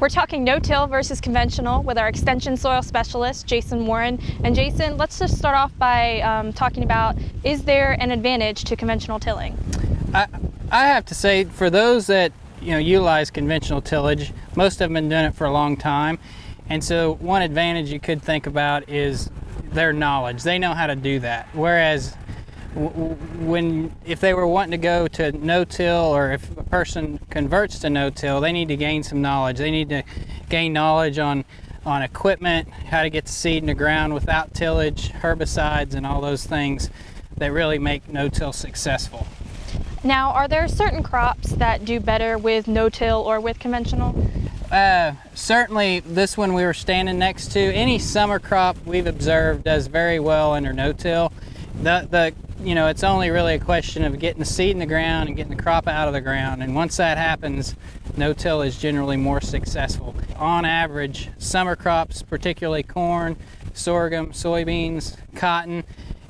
We're talking no-till versus conventional with our extension soil specialist, Jason Warren. And Jason, let's just start off by talking about, is there an advantage to conventional tilling? I have to say, for those that utilize conventional tillage, most of them have been doing it for a long time. And so one advantage you could think about is their knowledge. They know how to do that. Whereas if they were wanting to go to no-till, or if a person converts to no-till, they need to gain some knowledge. They need to gain knowledge on equipment, how to get the seed in the ground without tillage, herbicides, and all those things that really make no-till successful. Now, are there certain crops that do better with no-till or with conventional? Certainly this one we were standing next to, any summer crop we've observed does very well under no-till. It's only really a question of getting the seed in the ground and getting the crop out of the ground, and once that happens, no-till is generally more successful. On average, summer crops, particularly corn, sorghum, soybeans, cotton,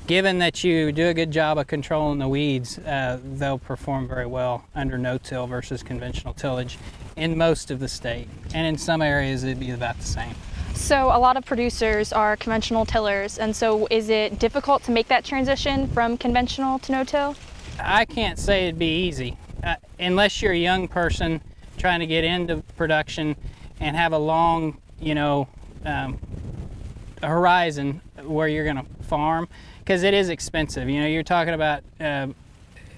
given that you do a good job of controlling the weeds, they'll perform very well under no-till versus conventional tillage in most of the state, and in some areas it'd be about the same. So a lot of producers are conventional tillers, and so is it difficult to make that transition from conventional to no-till? I can't say it'd be easy, unless you're a young person trying to get into production and have a long, horizon where you're going to farm, because it is expensive. You're talking about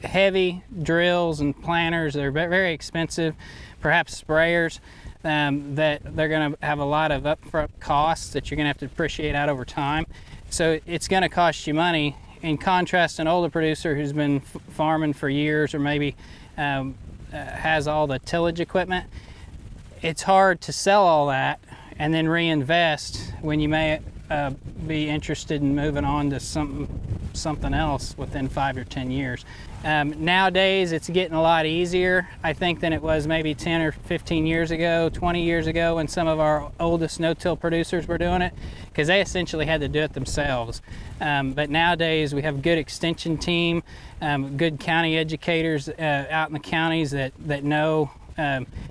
heavy drills and planters. They're very expensive, perhaps sprayers. That they're going to have a lot of upfront costs that you're going to have to depreciate out over time. So it's going to cost you money. In contrast, an older producer who's been farming for years, or maybe has all the tillage equipment, it's hard to sell all that and then reinvest when you may be interested in moving on to something else within 5 or 10 years. Nowadays it's getting a lot easier, I think, than it was maybe 10 or 15 years ago, 20 years ago, when some of our oldest no-till producers were doing it, because they essentially had to do it themselves. But nowadays we have a good extension team, good county educators out in the counties that know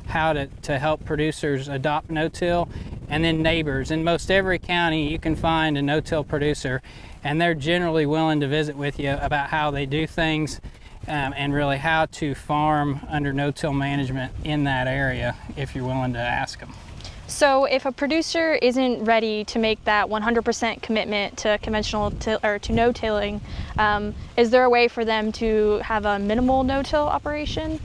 how to help producers adopt no-till, and then neighbors. In most every county you can find a no-till producer, and they're generally willing to visit with you about how they do things, and really how to farm under no-till management in that area, if you're willing to ask them. So if a producer isn't ready to make that 100% commitment to conventional or to no-tilling, is there a way for them to have a minimal no-till operation?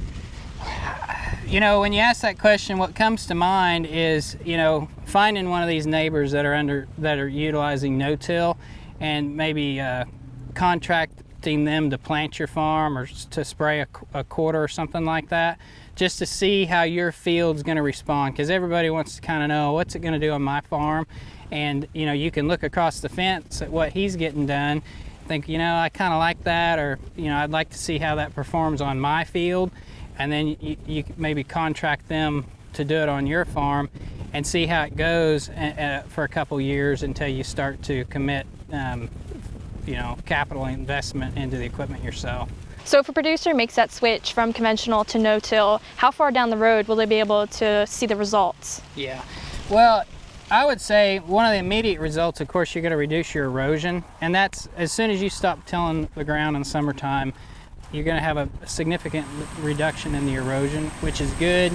When you ask that question, what comes to mind is, finding one of these neighbors that are utilizing no-till, and maybe contracting them to plant your farm or to spray a quarter or something like that, just to see how your field's going to respond, because everybody wants to kind of know, what's it going to do on my farm? And you can look across the fence at what he's getting done, think, I kind of like that, or I'd like to see how that performs on my field. And then you maybe contract them to do it on your farm and see how it goes for a couple years until you start to commit capital investment into the equipment yourself. So if a producer makes that switch from conventional to no-till, how far down the road will they be able to see the results? Yeah, well, I would say one of the immediate results, of course, you're going to reduce your erosion, and that's as soon as you stop tilling the ground in summertime, you're going to have a significant reduction in the erosion, which is good.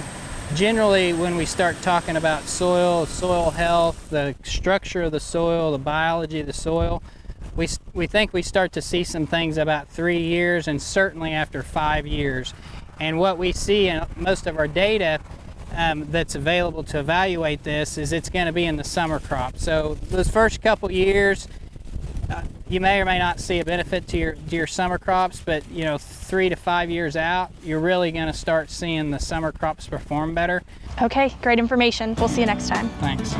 Generally, when we start talking about soil health, the structure of the soil, the biology of the soil, we think we start to see some things about 3 years, and certainly after 5 years. And what we see in most of our data that's available to evaluate this is it's going to be in the summer crop. So those first couple years, you may or may not see a benefit to your summer crops, but 3 to 5 years out, you're really going to start seeing the summer crops perform better. Okay, great information. We'll see you next time. Thanks.